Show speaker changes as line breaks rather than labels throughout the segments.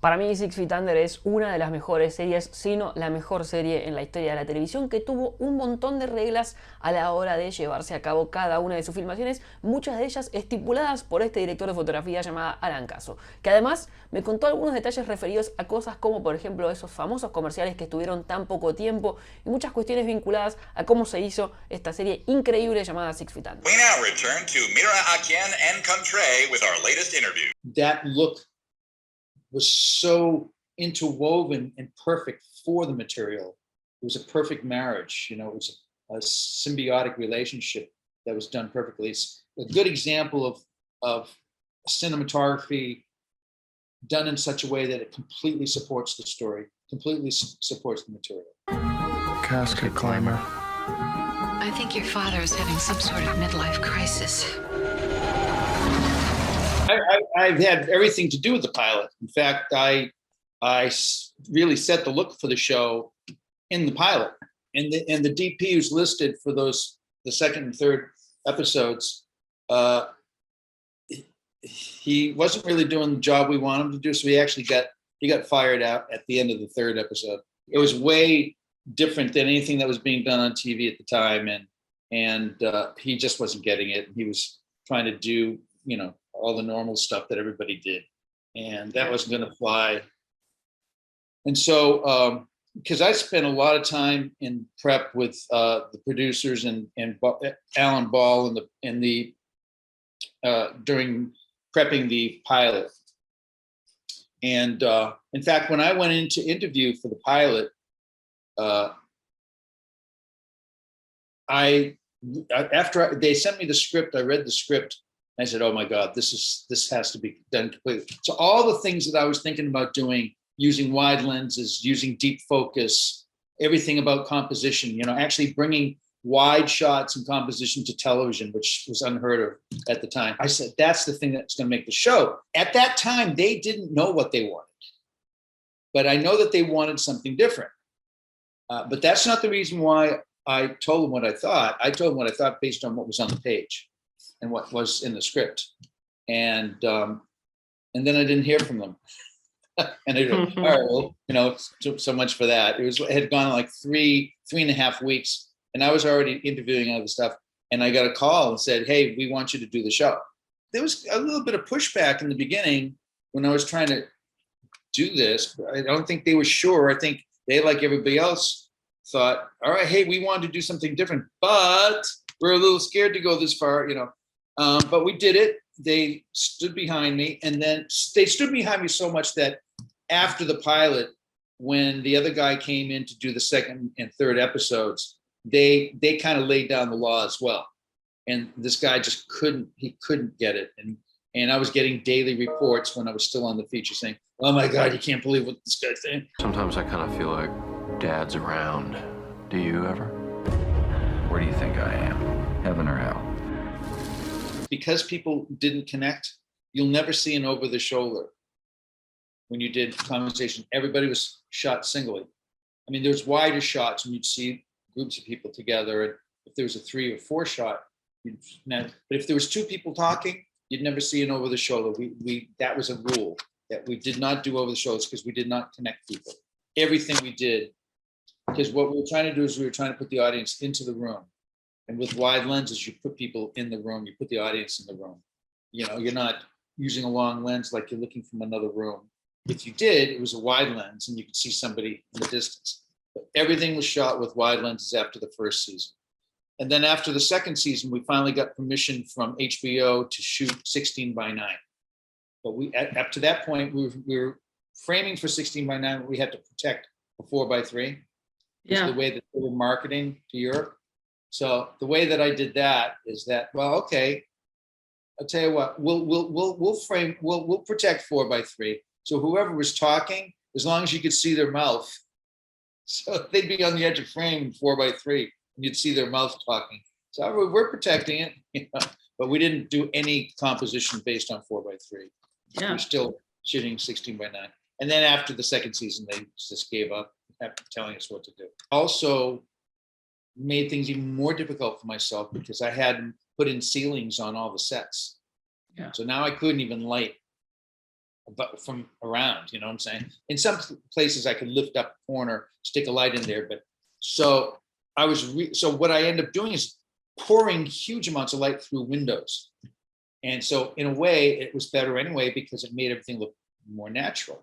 Para mí Six Feet Under es una de las mejores series, sino la mejor serie en la historia de la televisión, que tuvo un montón de reglas a la hora de llevarse a cabo cada una de sus filmaciones, muchas de ellas estipuladas por este director de fotografía llamado Caso, que además me contó algunos detalles referidos a cosas como por ejemplo esos famosos comerciales que estuvieron tan poco tiempo y muchas cuestiones vinculadas a cómo se hizo esta serie increíble llamada Six Feet Under.
We now return to Mira Akian and Contre with our latest interview.
That look was so interwoven and perfect for the material. It was a perfect marriage. You know, it was a symbiotic relationship that was done perfectly. It's a good example of cinematography done in such a way that it completely supports the story, completely supports the material.
Casket climber.
I think your father is having some sort of midlife crisis.
I've had everything to do with the pilot. In fact, I really set the look for the show in the pilot, and the DP who's listed for the second and third episodes. He wasn't really doing the job we want him to do, so he got fired out at the end of the third episode. It was way different than anything that was being done on TV at the time, and he just wasn't getting it. He was trying to do, you know, all the normal stuff that everybody did, and that wasn't going to fly. And so, because I spent a lot of time in prep with the producers and Alan Ball during prepping the pilot, and in fact, when I went in to interview for the pilot, after they sent me the script, I read the script. I said, "Oh my God, this has to be done completely." So all the things that I was thinking about doing, using wide lenses, using deep focus, everything about composition, you know, actually bringing wide shots and composition to television, which was unheard of at the time. I said, that's the thing that's going to make the show. At that time, they didn't know what they wanted, but I know that they wanted something different. But that's not the reason why I told them what I thought. I told them what I thought based on what was on the page and what was in the script, and then I didn't hear from them. And I all right, well, you know, so much for that. It had gone like 3.5 weeks, and I was already interviewing other stuff. And I got a call and said, "Hey, we want you to do the show." There was a little bit of pushback in the beginning when I was trying to do this. I don't think they were sure. I think they, like everybody else, thought, "All right, hey, we wanted to do something different, but we're a little scared to go this far, you know." But we did it. They stood behind me, and then they stood behind me so much that after the pilot, when the other guy came in to do the second and third episodes, they kind of laid down the law as well. And this guy just couldn't get it. And I was getting daily reports when I was still on the feature saying, "Oh my God, you can't believe what this guy's saying."
Sometimes I kind of feel like Dad's around. Do you ever? Where do you think I am? Heaven or hell?
Because people didn't connect, you'll never see an over the shoulder. When you did conversation, everybody was shot singly. I mean, there's wider shots when you'd see groups of people together. And if there was a 3 or 4 shot, but if there was 2 people talking, you'd never see an over the shoulder. That was a rule that we did not do over the shoulders because we did not connect people. Everything we did, because what we were trying to do is we were trying to put the audience into the room. And with wide lenses, you put people in the room, you put the audience in the room. You know, you're not using a long lens like you're looking from another room. If you did, it was a wide lens and you could see somebody in the distance. But everything was shot with wide lenses after the first season. And then after the second season, we finally got permission from HBO to shoot 16:9. But up to that point, we were framing for 16:9, but we had to protect a 4:3. Yeah. The way that they were marketing to Europe. So the way that I did that is that, well, okay, I'll tell you what, we'll protect 4:3. So whoever was talking, as long as you could see their mouth, so they'd be on the edge of frame 4:3, and you'd see their mouth talking. So we're protecting it, you know, but we didn't do any composition based on 4:3. Yeah. We're still shooting 16:9. And then after the second season, they just gave up after telling us what to do. Also, made things even more difficult for myself because I hadn't put in ceilings on all the sets. Yeah. So now I couldn't even light from around, you know what I'm saying? In some places I could lift up a corner, stick a light in there, but so so what I end up doing is pouring huge amounts of light through windows. And so in a way it was better anyway, because it made everything look more natural.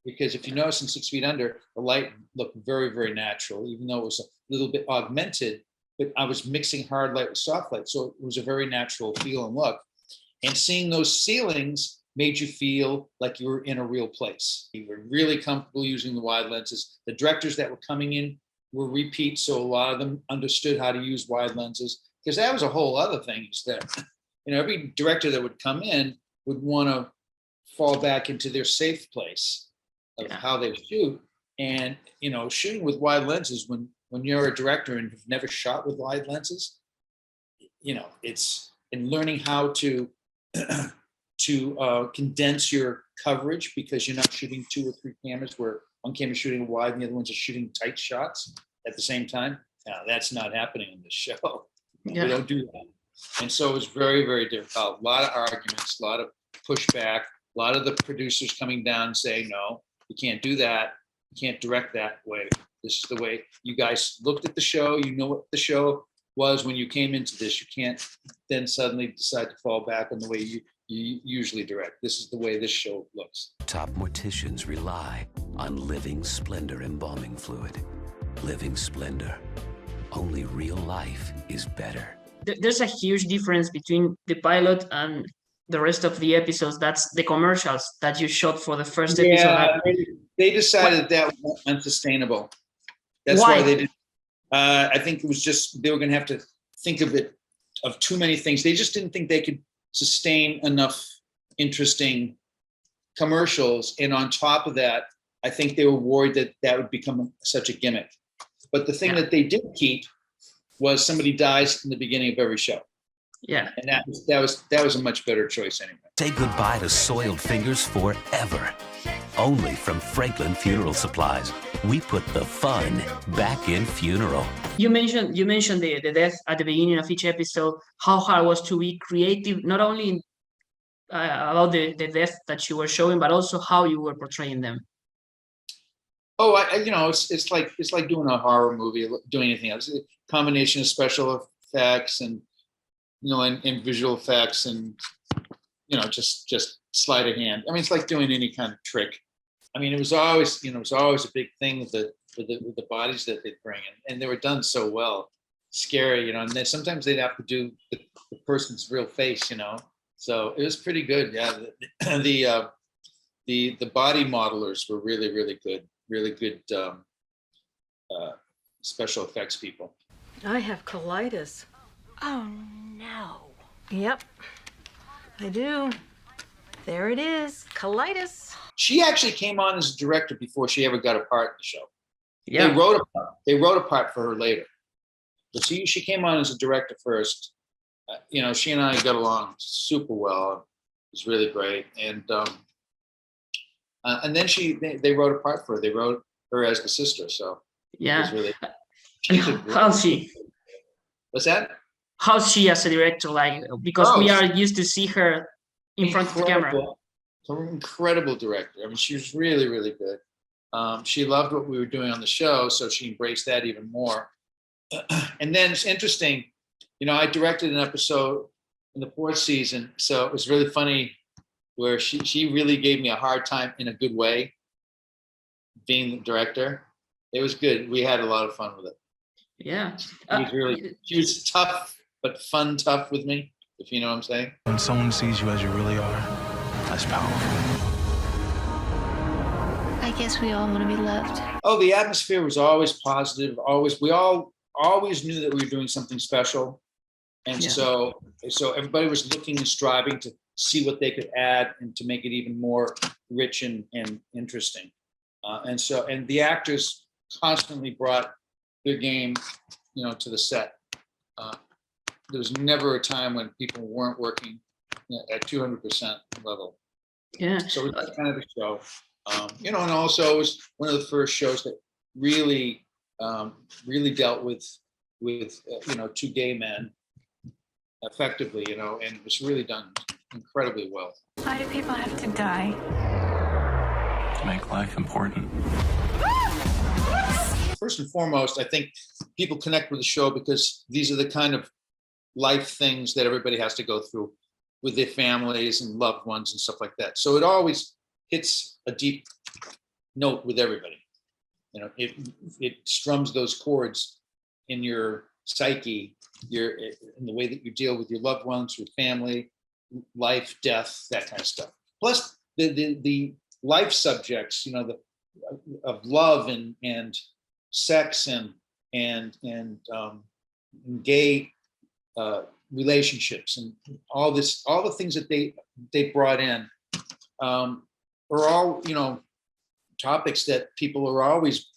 Because if you notice in 6 Feet Under, the light looked very, very natural, even though it was a little bit augmented, but I was mixing hard light with soft light. So it was a very natural feel and look. And seeing those ceilings made you feel like you were in a real place. You were really comfortable using the wide lenses. The directors that were coming in were repeats, so a lot of them understood how to use wide lenses, because that was a whole other thing, is that, you know, every director that would come in would want to fall back into their safe place of how they shoot. And, you know, shooting with wide lenses, when you're a director and have never shot with wide lenses, you know, it's in learning how to condense your coverage, because you're not shooting 2 or 3 cameras where one camera's shooting wide and the other one's just shooting tight shots at the same time. Now, that's not happening in this show.
Yeah.
We don't do that. And so it's very, very difficult. A lot of arguments, a lot of pushback, a lot of the producers coming down and saying, no, you can't do that. You can't direct that way. This is the way you guys looked at the show. You know what the show was when you came into this. You can't then suddenly decide to fall back on the way you usually direct. This is the way this show looks.
Top morticians rely on Living Splendor embalming fluid. Living Splendor. Only real life is better.
There's a huge difference between the pilot and the rest of the episodes. That's the commercials that you shot for the first episode.
Yeah, they decided that was unsustainable. That's why they did. I think it was just, they were going to have to think of too many things. They just didn't think they could sustain enough interesting commercials. And on top of that, I think they were worried that that would become such a gimmick. But the thing that they did keep was somebody dies in the beginning of every show.
Yeah.
And that was a much better choice anyway.
Say goodbye to soiled fingers forever. Only from Franklin Funeral Supplies. We put the fun back in funeral.
You mentioned the death at the beginning of each episode, how hard it was to be creative, not only about the death that you were showing, but also how you were portraying them.
Oh, you know, it's like doing a horror movie, doing anything else. A combination of special effects and, you know, and visual effects and, you know, just sleight of hand. I mean, it's like doing any kind of trick. I mean, it was always a big thing with the bodies that they'd bring in, and they were done so well. Scary, you know, and then sometimes they'd have to do the person's real face, you know. So it was pretty good. Yeah, the body modelers were really, really good. Really good special effects people.
I have colitis.
Oh, no.
Yep, I do. There it is, colitis.
She actually came on as a director before she ever got a part in the show.
Yeah.
They wrote a part for her later. But she came on as a director first. You know, she and I got along super well. It was really great. And then they wrote a part for her. They wrote her as the sister. So
yeah.
It was really.
How's she?
What's that?
How's she as a director? Like, because we are used to see her in front of the camera.
Incredible director. I mean, she was really, really good. She loved what we were doing on the show, so she embraced that even more. And then it's interesting, you know, I directed an episode in the 4th season, so it was really funny where she really gave me a hard time in a good way, being the director. It was good. We had a lot of fun with it.
Yeah.
She was tough, but fun tough with me, if you know what I'm saying.
When someone sees you as you really are, that's powerful.
I guess we all want to be loved.
Oh, the atmosphere was always positive. We always knew that we were doing something special. And so everybody was looking and striving to see what they could add and to make it even more rich and interesting. And the actors constantly brought their game, you know, to the set. There was never a time when people weren't working at 200% level.
Yeah.
So it was kind of a show, you know, and also it was one of the first shows that really dealt with you know, 2 gay men effectively, you know, and it was really done incredibly well.
Why do people have to die?
make life important.
First and foremost, I think people connect with the show because these are the kind of life things that everybody has to go through with their families and loved ones and stuff like that. So it always hits a deep note with everybody. You know, it strums those chords in your psyche, in the way that you deal with your loved ones, with family, life, death, that kind of stuff. Plus the life subjects, you know, of love and sex and gay relationships and all the things that they brought in are all, you know, topics that people are always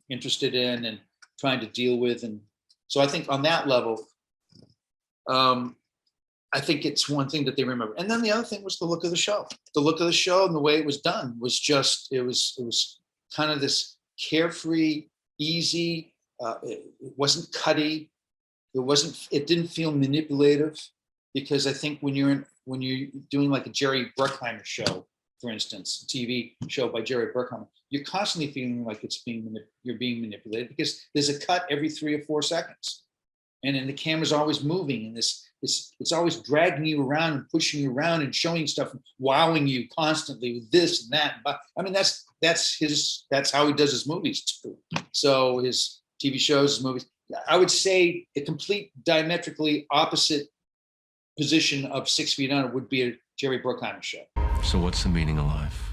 interested in and trying to deal with. And so I think on that level, I think it's one thing that they remember. And then the other thing was the look of the show. The look of the show and the way it was done was just, it was kind of this carefree, easy, it wasn't cutty. It didn't feel manipulative, because I think when you're doing like a Jerry Bruckheimer show, for instance, a TV show by Jerry Bruckheimer, you're constantly feeling like you're being manipulated, because there's a cut every 3 or 4 seconds, and then the camera's always moving, and it's always dragging you around and pushing you around and showing stuff, and wowing you constantly with this and that. But I mean, that's how he does his movies too. So his TV shows, his movies. I would say a complete diametrically opposite position of 6 Feet Under would be a Jerry Bruckheimer show.
So what's the meaning of life?